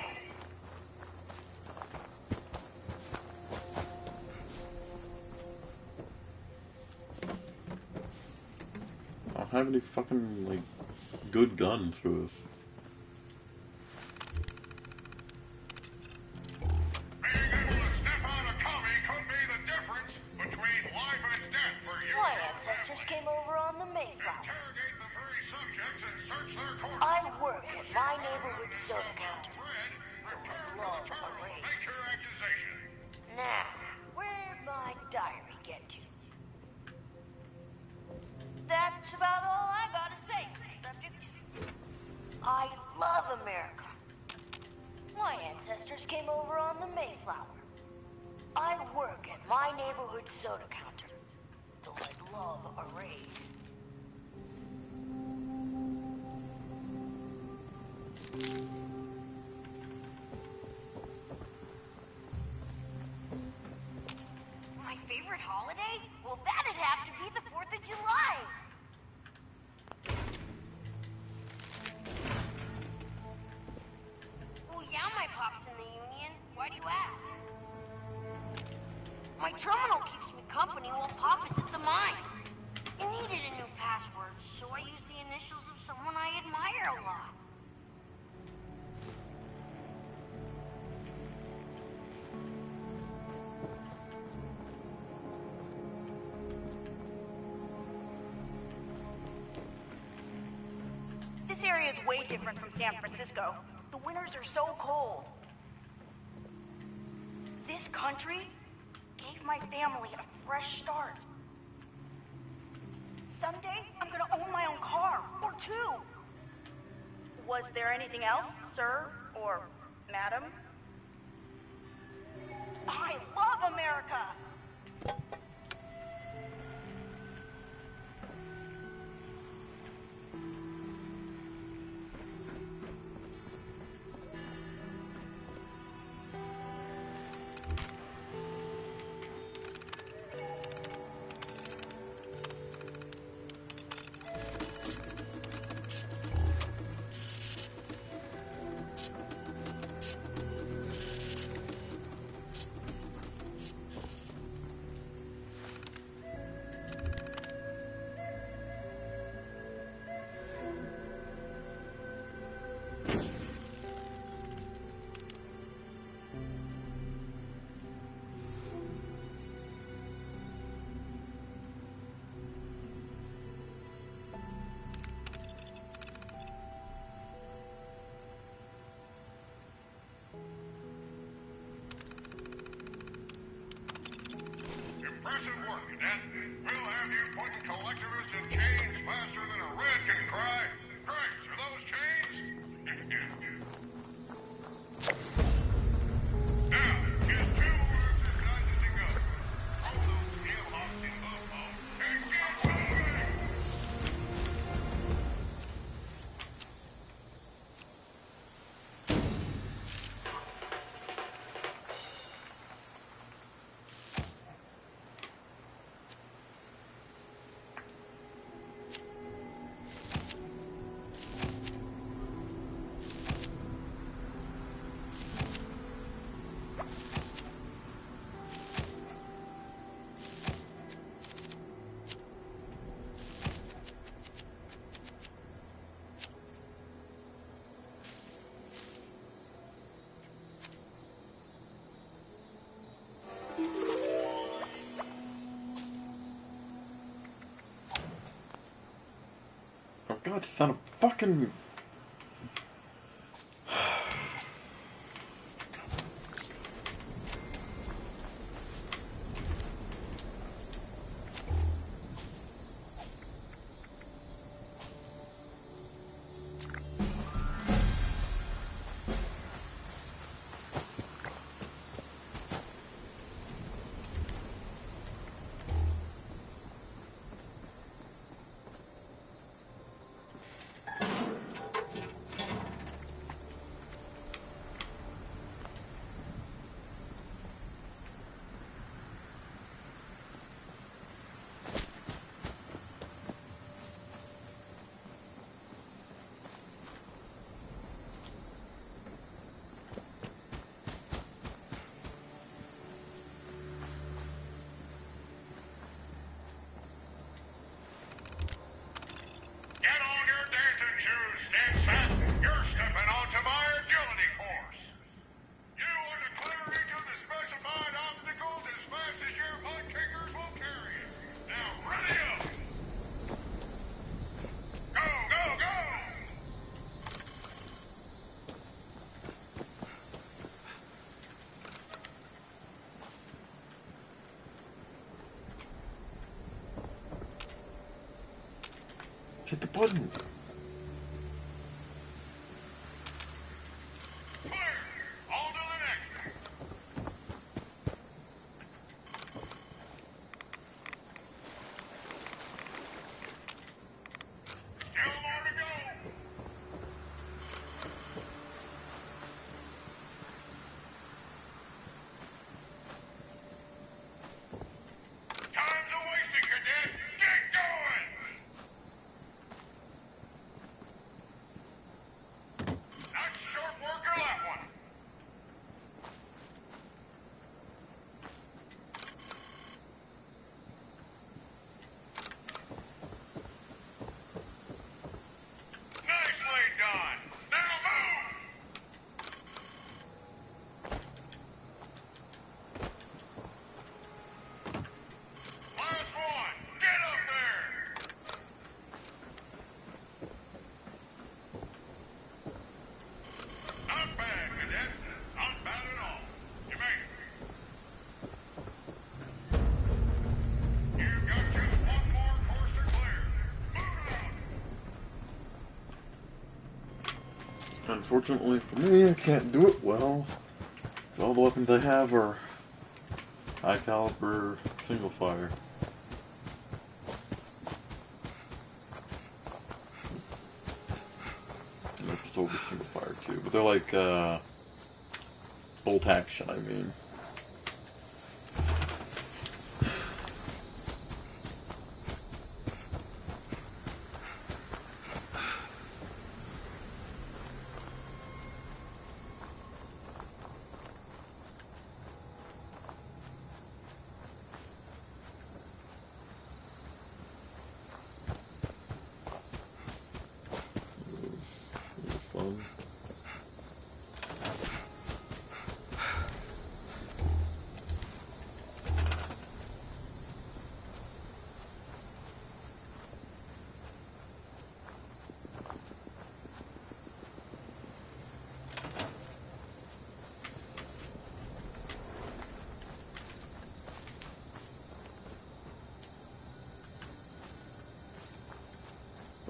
A: I don't have any fucking, like, good guns for this.
F: Being able to sniff out a commie could be the difference between life and death for you
B: My
F: and your
B: ancestors
F: family.
B: came over on the Mayflower.
F: Interrogate the 3 subjects and search their corpses.
B: I work at my neighborhood soda counter.
F: Fred, return to the
B: Love
F: terminal to
B: arrays.
F: make your accusation.
B: Now, where'd my diary get to? That's about all I gotta say to the subject. I love America. My ancestors came over on the Mayflower. I work at my neighborhood soda counter. Though I love arrays. My favorite holiday? Well, that'd have to be the 4th of July. Well, yeah, my pop's in the Union. Why do you ask? My terminal keeps me company while Pop is at the mine. I needed a new password, so I used the initials of someone I admire a lot. This area
G: area is way different from San Francisco. The winters are so cold. This country gave my family a fresh start. Someday, I'm gonna own my own car, or two. Was there anything else, sir, or madam? I love America!
F: Impressive work, Cadet. We'll have you putting collectivists in chains faster than a red can cry. Christ, are those chains? Now, get 2 exercises to go. Roll those steel hawks in Buffalo and get moving!
A: Oh god, son of fucking...
F: Get on your dancing shoes, Stinson. You're stepping onto my agility course. You are to clear each of the specified obstacles as fast as your butt kickers will carry you. Now, ready up! Go, go, go!
A: Hit the button!
F: Clear! On to the next! Still more to go! Time's a-wasting, Cadet! Get going!
A: Unfortunately for me, I can't do it well. All the weapons I have are high caliber single fire. And they're still be single fire too, but they're like bolt action, I mean. It was fun.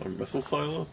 A: A missile silo?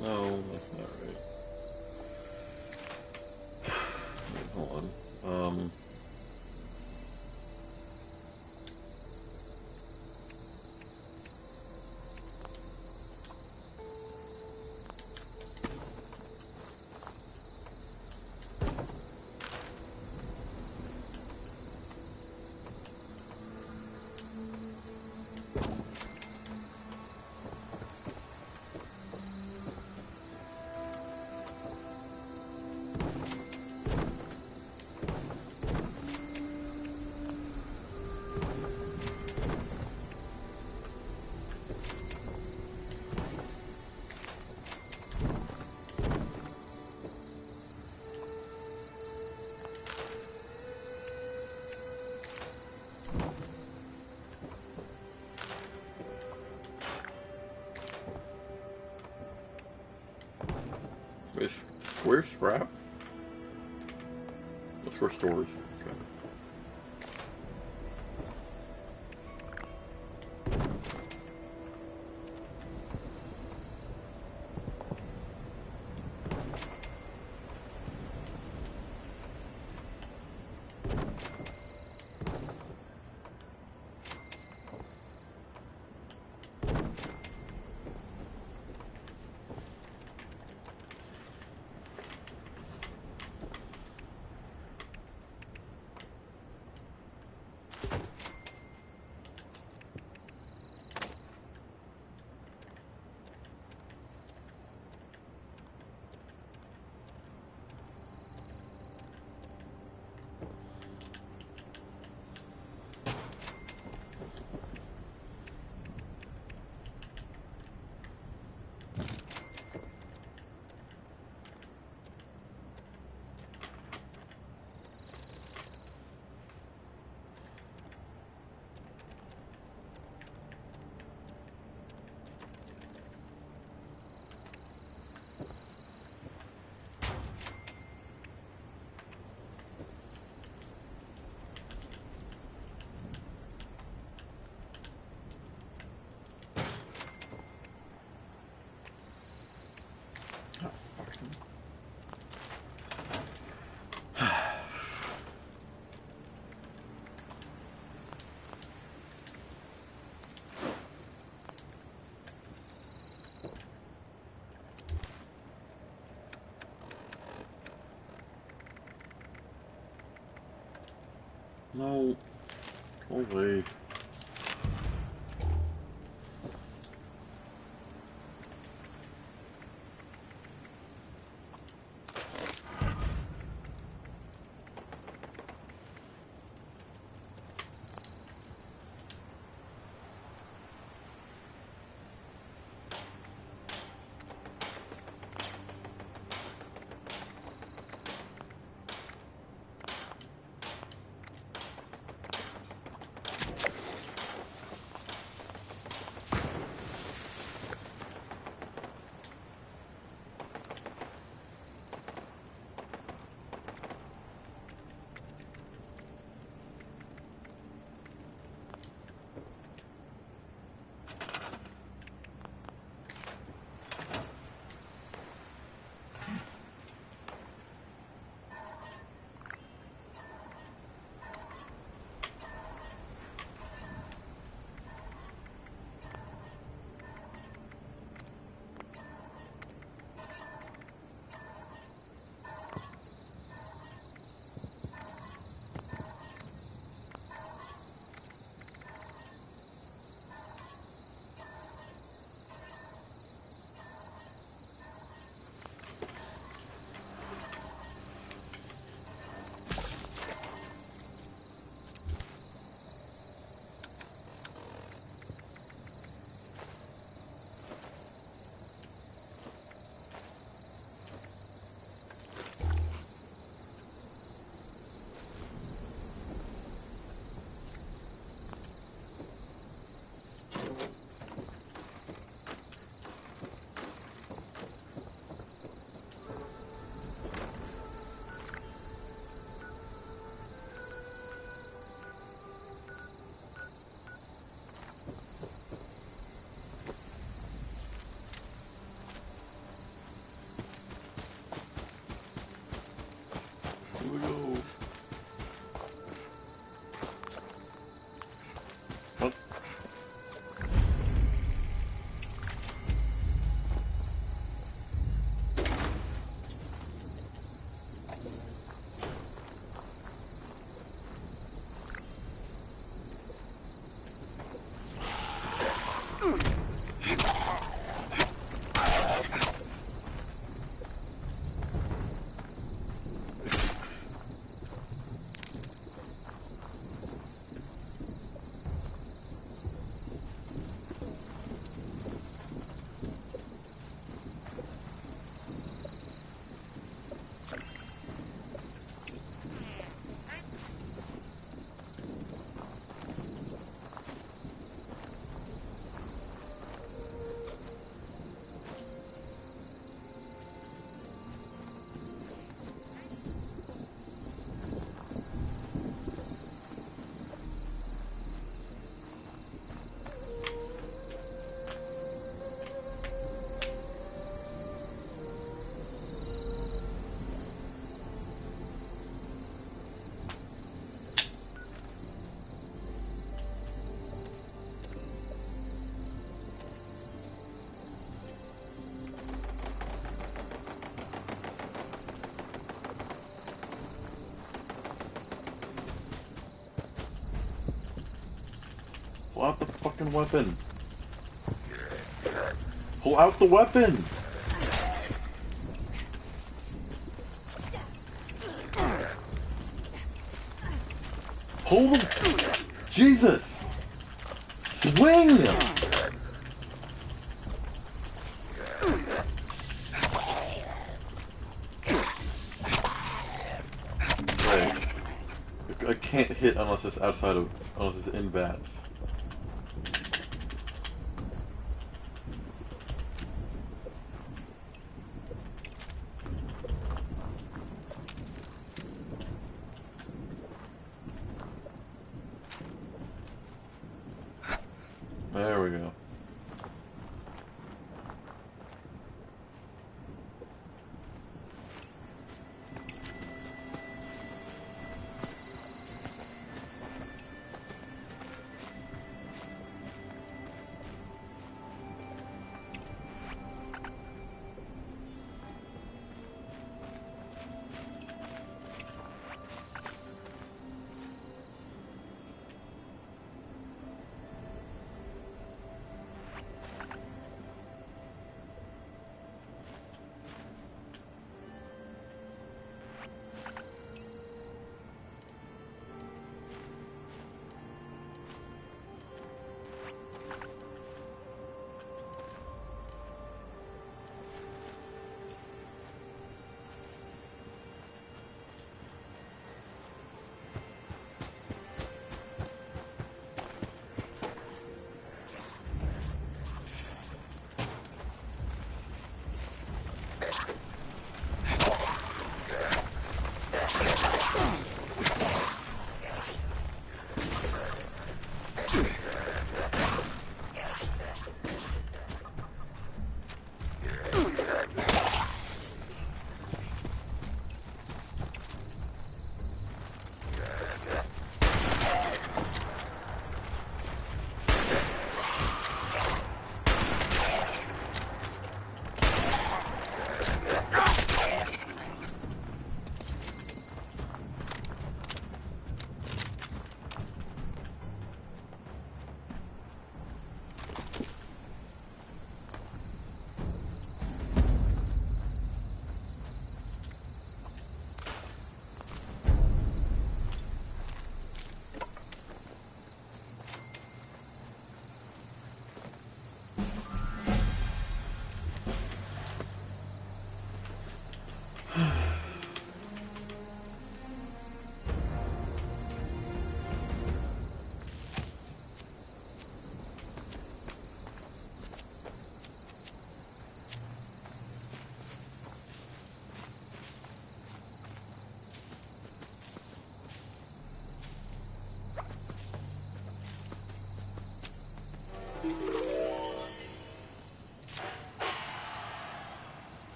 A: No, that's not right. Wait, hold on. Is Square scrap? Let's go stores. Okay. No. No way. Here we go. What? Pull out the fucking weapon. Pull out the weapon! Pull the... Jesus! Swing! Right. I can't hit unless it's outside of... unless it's in VATS. There we go.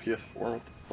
A: PS4, what the